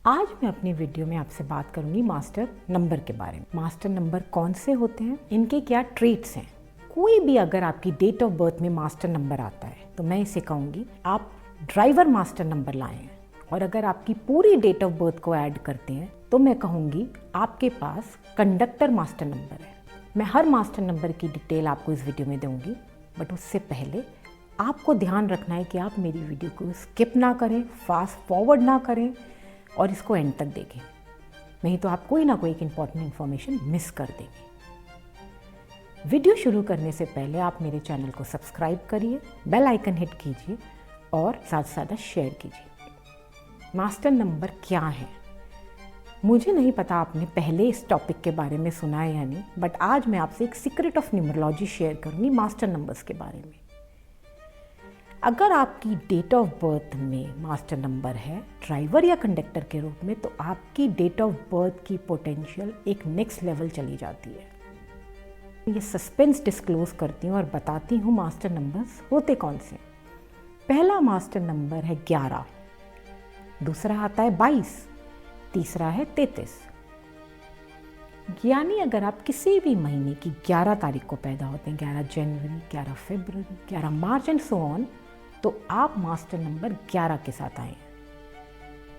आज मैं अपनी वीडियो में आपसे बात करूंगी मास्टर नंबर के बारे में। मास्टर नंबर कौन से होते हैं, इनके क्या ट्रेट्स हैं। कोई भी अगर आपकी डेट ऑफ बर्थ में मास्टर नंबर आता है तो मैं इसे कहूंगी आप ड्राइवर मास्टर नंबर लाए हैं, और अगर आपकी पूरी डेट ऑफ बर्थ को ऐड करते हैं तो मैं कहूंगी आपके पास कंडक्टर मास्टर नंबर है। मैं हर मास्टर नंबर की डिटेल आपको इस वीडियो में दूंगी, बट उससे पहले आपको ध्यान रखना है कि आप मेरी वीडियो को स्किप ना करें, फास्ट फॉरवर्ड ना करें और इसको एंड तक देखें, नहीं तो आप कोई ना कोई एक इम्पॉर्टेंट इन्फॉर्मेशन मिस कर देंगे। वीडियो शुरू करने से पहले आप मेरे चैनल को सब्सक्राइब करिए, बेल आइकन हिट कीजिए और ज़्यादा से ज़्यादा शेयर कीजिए। मास्टर नंबर क्या है, मुझे नहीं पता आपने पहले इस टॉपिक के बारे में सुना है या नहीं, बट आज मैं आपसे एक सीक्रेट ऑफ न्यूमरोलॉजी शेयर करूँगी मास्टर नंबर्स के बारे में। अगर आपकी डेट ऑफ बर्थ में मास्टर नंबर है ड्राइवर या कंडक्टर के रूप में, तो आपकी डेट ऑफ बर्थ की पोटेंशियल एक नेक्स्ट लेवल चली जाती है। ये सस्पेंस डिस्क्लोज करती हूँ और बताती हूँ मास्टर नंबर्स होते कौन से। पहला मास्टर नंबर है 11, दूसरा आता है 22, तीसरा है 33। यानी अगर आप किसी भी महीने की 11 तारीख को पैदा होते हैं, 11 जनवरी, 11 फरवरी, 11 मार्च एंड सो ऑन, तो आप मास्टर नंबर 11 के साथ आए हैं।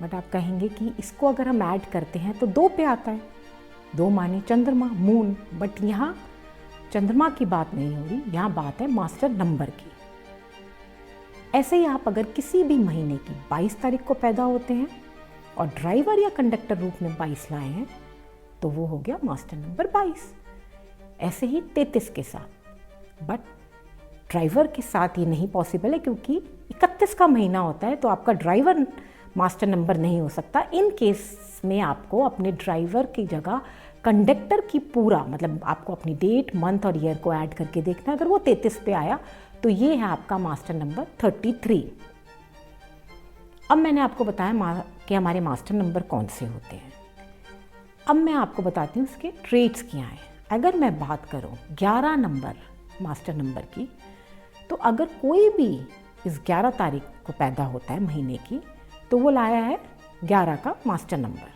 बट आप कहेंगे कि इसको अगर हम ऐड करते हैं तो 2 पे आता है, 2 माने चंद्रमा, मून, बट यहाँ चंद्रमा की बात नहीं हो रही, यहाँ बात है मास्टर नंबर की। ऐसे ही आप अगर किसी भी महीने की 22 तारीख को पैदा होते हैं और ड्राइवर या कंडक्टर रूप में 22 लाए हैं तो वो हो गया मास्टर नंबर 22। ऐसे ही 33 के साथ, बट ड्राइवर के साथ ये नहीं पॉसिबल है क्योंकि 31 का महीना होता है, तो आपका ड्राइवर मास्टर नंबर नहीं हो सकता। इन केस में आपको अपने ड्राइवर की जगह कंडक्टर की पूरा, मतलब आपको अपनी डेट, मंथ और ईयर को ऐड करके देखना है। अगर वो 33 पे आया तो ये है आपका मास्टर नंबर 33। अब मैंने आपको बताया कि हमारे मास्टर नंबर कौन से होते हैं। अब मैं आपको बताती हूँ उसके ट्रेट्स क्या हैं। अगर मैं बात करूँ 11 नंबर मास्टर नंबर की, तो अगर कोई भी इस 11 तारीख को पैदा होता है महीने की, तो वो लाया है 11 का मास्टर नंबर।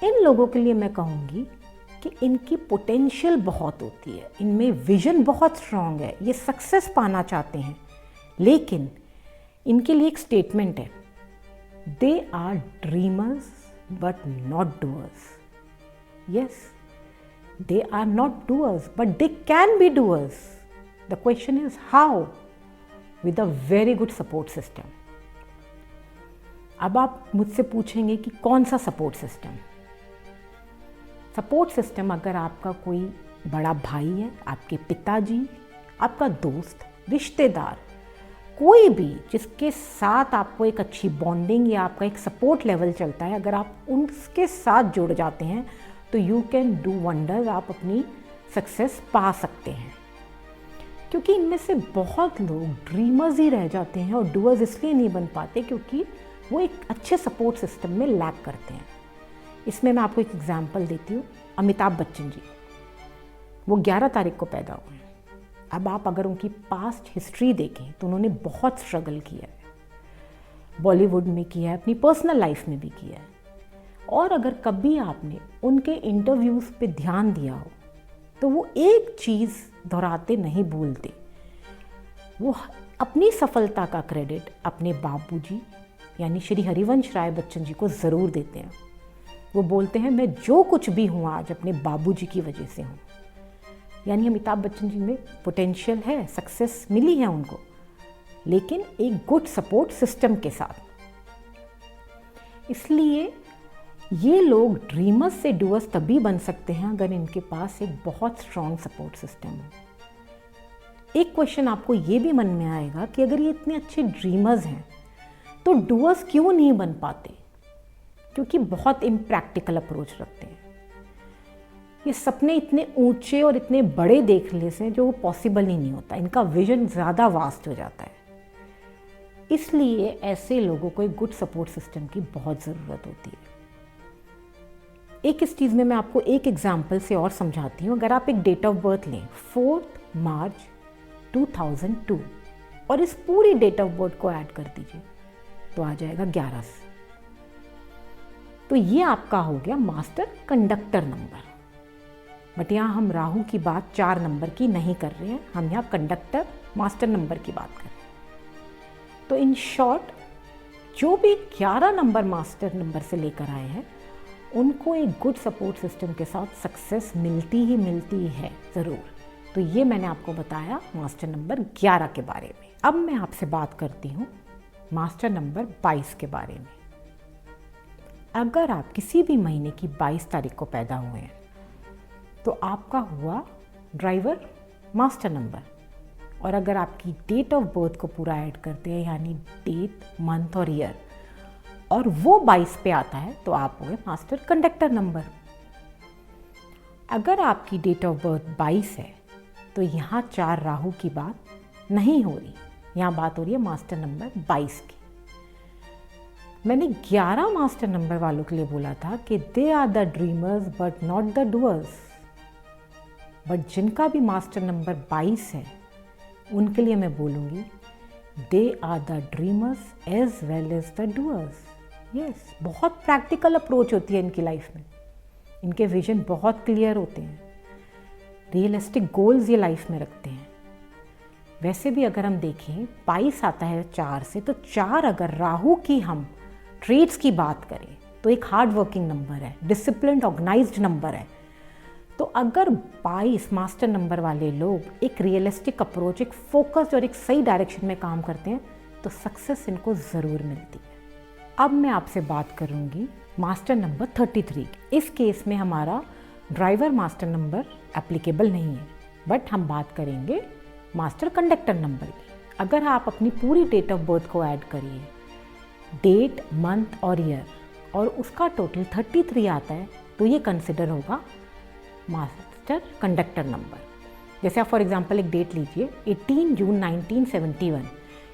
इन लोगों के लिए मैं कहूँगी कि इनकी पोटेंशियल बहुत होती है, इनमें विजन बहुत स्ट्रांग है, ये सक्सेस पाना चाहते हैं, लेकिन इनके लिए एक स्टेटमेंट है, they are dreamers but not doers. Yes, they are not doers but they can be doers. The question is how? With a very good support system. अब आप मुझसे पूछेंगे कि कौन सा सपोर्ट सिस्टम। सपोर्ट सिस्टम अगर आपका कोई बड़ा भाई है, आपके पिताजी, आपका दोस्त, रिश्तेदार, कोई भी जिसके साथ आपको एक अच्छी बॉन्डिंग या आपका एक सपोर्ट लेवल चलता है, अगर आप उनके साथ जुड़ जाते हैं तो यू कैन डू वंडर, आप अपनी सक्सेस पा सकते हैं। क्योंकि इनमें से बहुत लोग ड्रीमर्स ही रह जाते हैं और डूअर्स इसलिए नहीं बन पाते क्योंकि वो एक अच्छे सपोर्ट सिस्टम में लैक करते हैं। इसमें मैं आपको एक एग्जांपल देती हूँ। अमिताभ बच्चन जी, वो 11 तारीख को पैदा हुए हैं। अब आप अगर उनकी पास्ट हिस्ट्री देखें तो उन्होंने बहुत स्ट्रगल किया है, बॉलीवुड में किया है, अपनी पर्सनल लाइफ में भी किया है। और अगर कभी आपने उनके इंटरव्यूज़ पे ध्यान दिया हो तो वो एक चीज़ दोहराते नहीं भूलते, वो अपनी सफलता का क्रेडिट अपने बाबूजी यानी श्री हरिवंश राय बच्चन जी को ज़रूर देते हैं। वो बोलते हैं मैं जो कुछ भी हूँ आज अपने बाबूजी की वजह से हूँ। यानी अमिताभ बच्चन जी में पोटेंशियल है, सक्सेस मिली है उनको, लेकिन एक गुड सपोर्ट सिस्टम के साथ। इसलिए ये लोग ड्रीमर्स से डूअर्स तभी बन सकते हैं अगर इनके पास एक बहुत स्ट्रॉन्ग सपोर्ट सिस्टम हो। एक क्वेश्चन आपको ये भी मन में आएगा कि अगर ये इतने अच्छे ड्रीमर्स हैं तो डूअर्स क्यों नहीं बन पाते? क्योंकि बहुत इम्प्रैक्टिकल अप्रोच रखते हैं। ये सपने इतने ऊंचे और इतने बड़े देख लेते हैं जो वो पॉसिबल ही नहीं होता, इनका विजन ज़्यादा वास्ट हो जाता है। इसलिए ऐसे लोगों को एक गुड सपोर्ट सिस्टम की बहुत ज़रूरत होती है। एक इस चीज़ में मैं आपको एक एग्जाम्पल से और समझाती हूँ। अगर आप एक डेट ऑफ बर्थ लें 4 मार्च 2002 और इस पूरी डेट ऑफ बर्थ को ऐड कर दीजिए तो आ जाएगा 11। तो ये आपका हो गया मास्टर कंडक्टर नंबर। बट यहाँ हम राहु की बात 4 नंबर की नहीं कर रहे हैं, हम यहाँ कंडक्टर मास्टर नंबर की बात कर रहे हैं। तो इन शॉर्ट जो भी 11 नंबर मास्टर नंबर से लेकर आए हैं उनको एक गुड सपोर्ट सिस्टम के साथ सक्सेस मिलती ही मिलती है ज़रूर। तो ये मैंने आपको बताया मास्टर नंबर 11 के बारे में। अब मैं आपसे बात करती हूँ मास्टर नंबर 22 के बारे में। अगर आप किसी भी महीने की 22 तारीख को पैदा हुए हैं तो आपका हुआ ड्राइवर मास्टर नंबर। और अगर आपकी डेट ऑफ बर्थ को पूरा ऐड करते हैं यानी डेट, मंथ और ईयर, और वो 22 पे आता है तो आप हो गए मास्टर कंडक्टर नंबर। अगर आपकी डेट ऑफ बर्थ 22 है तो यहाँ 4 राहु की बात नहीं हो रही, यहाँ बात हो रही है मास्टर नंबर 22 की। मैंने 11 मास्टर नंबर वालों के लिए बोला था कि they are the dreamers but not the doers. But जिनका भी मास्टर नंबर 22 है उनके लिए मैं बोलूँगी they are the dreamers as well as the doers. Yes, बहुत प्रैक्टिकल अप्रोच होती है इनकी लाइफ में, इनके विजन बहुत क्लियर होते हैं, रियलिस्टिक गोल्स ये लाइफ में रखते हैं। वैसे भी अगर हम देखें 22 आता है 4 से, तो 4 अगर राहु की हम ट्रेड्स की बात करें तो एक हार्ड वर्किंग नंबर है, डिसिप्लिन्ड ऑर्गेनाइज्ड नंबर है। तो अगर 22 मास्टर नंबर वाले लोग एक रियलिस्टिक अप्रोच, एक फोकस्ड और एक सही डायरेक्शन में काम करते हैं तो सक्सेस इनको ज़रूर मिलती है। अब मैं आपसे बात करूंगी मास्टर नंबर 33। इस केस में हमारा ड्राइवर मास्टर नंबर एप्लीकेबल नहीं है, बट हम बात करेंगे मास्टर कंडक्टर नंबर की। अगर आप अपनी पूरी डेट ऑफ बर्थ को ऐड करिए, डेट, मंथ और ईयर, और उसका टोटल 33 आता है तो ये कंसिडर होगा मास्टर कंडक्टर नंबर। जैसे आप फॉर एग्जांपल एक डेट लीजिए 18 जून 1971,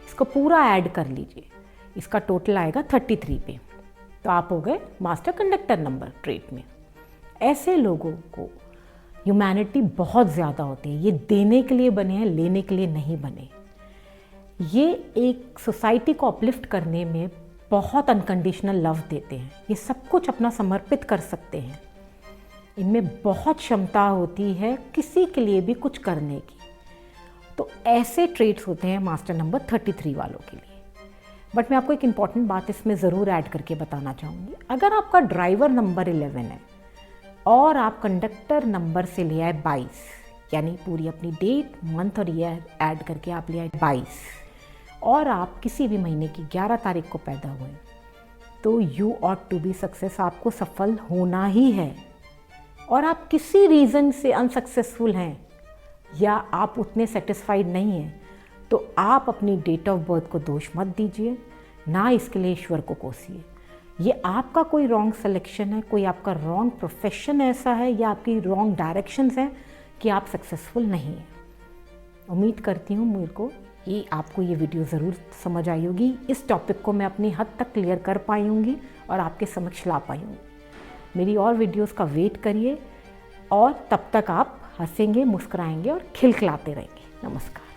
इसको पूरा ऐड कर लीजिए, इसका टोटल आएगा 33 पे, तो आप हो गए मास्टर कंडक्टर नंबर ट्रेट में। ऐसे लोगों को ह्यूमैनिटी बहुत ज़्यादा होती है, ये देने के लिए बने हैं, लेने के लिए नहीं बने। ये एक सोसाइटी को अपलिफ्ट करने में बहुत अनकंडीशनल लव देते हैं, ये सब कुछ अपना समर्पित कर सकते हैं, इनमें बहुत क्षमता होती है किसी के लिए भी कुछ करने की। तो ऐसे ट्रेट्स होते हैं मास्टर नंबर 33 वालों के लिए। बट मैं आपको एक इम्पॉर्टेंट बात इसमें ज़रूर ऐड करके बताना चाहूँगी। अगर आपका ड्राइवर नंबर 11 है और आप कंडक्टर नंबर से ले आए 22, यानी पूरी अपनी डेट, मंथ और ईयर ऐड करके आप ले आए 22, और आप किसी भी महीने की 11 तारीख को पैदा हुए, तो you ought to be success, आपको सफल होना ही है। और आप किसी रीज़न से अनसक्सेसफुल हैं या आप उतने सेटिस्फाइड नहीं हैं तो आप अपनी डेट ऑफ बर्थ को दोष मत दीजिए, ना इसके लिए ईश्वर को कोसिए। ये आपका कोई रॉन्ग सिलेक्शन है, कोई आपका रॉन्ग प्रोफेशन ऐसा है या आपकी रॉन्ग डायरेक्शंस हैं कि आप सक्सेसफुल नहीं हैं। उम्मीद करती हूँ मेरे को ये आपको ये वीडियो ज़रूर समझ आई होगी। इस टॉपिक को मैं अपनी हद तक क्लियर कर पाई होंगी और आपके समक्ष ला पाई हूँ। मेरी और वीडियोस का वेट करिए और तब तक आप हंसेंगे, मुस्कुराएंगे और खिलखिलाते रहेंगे। नमस्कार।